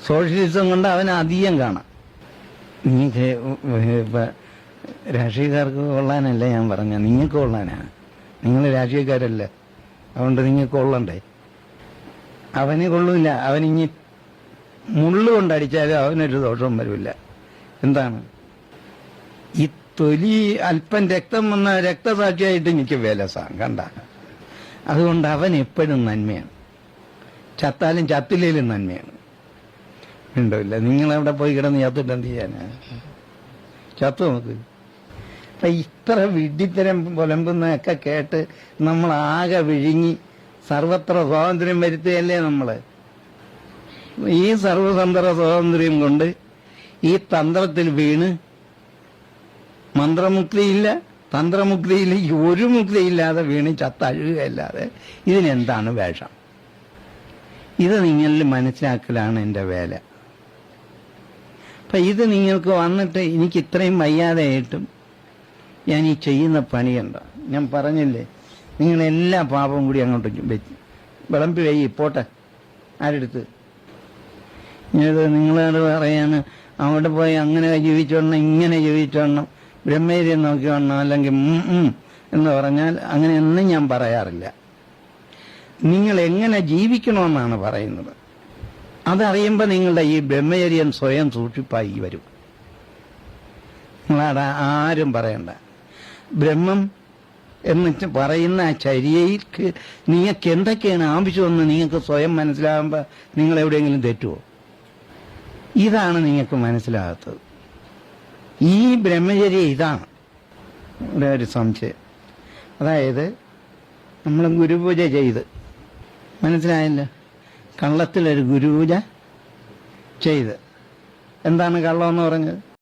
Socialism കൊണ്ട് അവന് അധികം കാണാം. നിങ്ങൾക്ക് ഇപ്പം രാഷ്ട്രീയക്കാർക്ക് കൊള്ളാനല്ല ഞാൻ പറഞ്ഞ, നിങ്ങൾക്ക് കൊള്ളാനാണ്. നിങ്ങൾ രാഷ്ട്രീയക്കാരല്ല, അതുകൊണ്ട് നിങ്ങൾക്ക് കൊള്ളണ്ടേ. അവന് കൊള്ളില്ല. അവനിങ്ങി മുള്ളു കൊണ്ടടിച്ചാലും അവനൊരു ദോഷവും വരില്ല. എന്താണ് ഈ തൊലി അല്പം രക്തം വന്ന രക്തസാക്ഷിയായിട്ട് എനിക്ക് വേലസാം കണ്ട. അതുകൊണ്ട് അവൻ എപ്പോഴും നന്മയാണ്. ചത്താലും ചത്തില്ലേലും നന്മയാണ്. ഉണ്ടല്ല, നിങ്ങളവിടെ പോയി കിടന്ന് ചത്തിട്ട് എന്ത് ചെയ്യാനാ? ചത്തു നോക്ക്. അപ്പൊ ഇത്ര വിഡ്ഢിത്തരം പുലമ്പുന്നതൊക്കെ കേട്ട് നമ്മൾ ആകെ വിഴുങ്ങി സർവത്ര സ്വാതന്ത്ര്യം വരുത്തുകയല്ലേ നമ്മള്. ഈ സർവതന്ത്ര സ്വാതന്ത്ര്യം കൊണ്ട് ഈ തന്ത്രത്തിൽ വീണ് മന്ത്രമുക്തിയില്ല, തന്ത്രമുക്തിയില്ല, ഒരു മുക്തിയില്ലാതെ വീണ് ചത്തഴുകയല്ലാതെ ഇതിനെന്താണ് വേഷം? ഇത് നിങ്ങളിൽ മനസ്സിലാക്കലാണ് എൻ്റെ വേല. അപ്പം ഇത് നിങ്ങൾക്ക് വന്നിട്ട് എനിക്ക് ഇത്രയും വയ്യാതെയായിട്ടും ഞാൻ ഈ ചെയ്യുന്ന പണിയുണ്ടോ? ഞാൻ പറഞ്ഞില്ലേ, നിങ്ങളെല്ലാ പാപവും കൂടി അങ്ങോട്ട് വെച്ച് വിളമ്പി വൈകി പോട്ടെ. ആരെടുത്ത് ഇത് നിങ്ങളോട് പറയാണ് അവിടെ പോയി അങ്ങനെ ജീവിച്ചോണം, ഇങ്ങനെ ജീവിച്ചോണം, ബ്രഹ്മചര്യം നോക്കിയോണം, അല്ലെങ്കിൽ എന്ന് പറഞ്ഞാൽ അങ്ങനെയൊന്നും ഞാൻ പറയാറില്ല. നിങ്ങൾ എങ്ങനെ ജീവിക്കണമെന്നാണ് പറയുന്നത്. അതറിയുമ്പോൾ നിങ്ങളുടെ ഈ ബ്രഹ്മചര്യം സ്വയം സൂക്ഷിപ്പായി വരും. നിങ്ങളവിടെ ആരും പറയണ്ട. ബ്രഹ്മം എന്ന് പറയുന്ന ആ ചര്യയ്ക്ക് നിങ്ങൾക്ക് എന്തൊക്കെയാണ് ആവശ്യമെന്ന് നിങ്ങൾക്ക് സ്വയം മനസ്സിലാകുമ്പോൾ നിങ്ങൾ എവിടെയെങ്കിലും തെറ്റുമോ? ഇതാണ് നിങ്ങൾക്ക് മനസ്സിലാകാത്തത്. ഈ ബ്രഹ്മചര്യം ഇതാണ്. ഇവിടെ ഒരു സംശയം. അതായത് നമ്മൾ ഗുരുപൂജ ചെയ്ത്, മനസ്സിലായല്ലോ, കള്ളത്തിലൊരു ഗുരുപൂജ ചെയ്ത്. എന്താണ് കള്ളമെന്ന് പറഞ്ഞത്?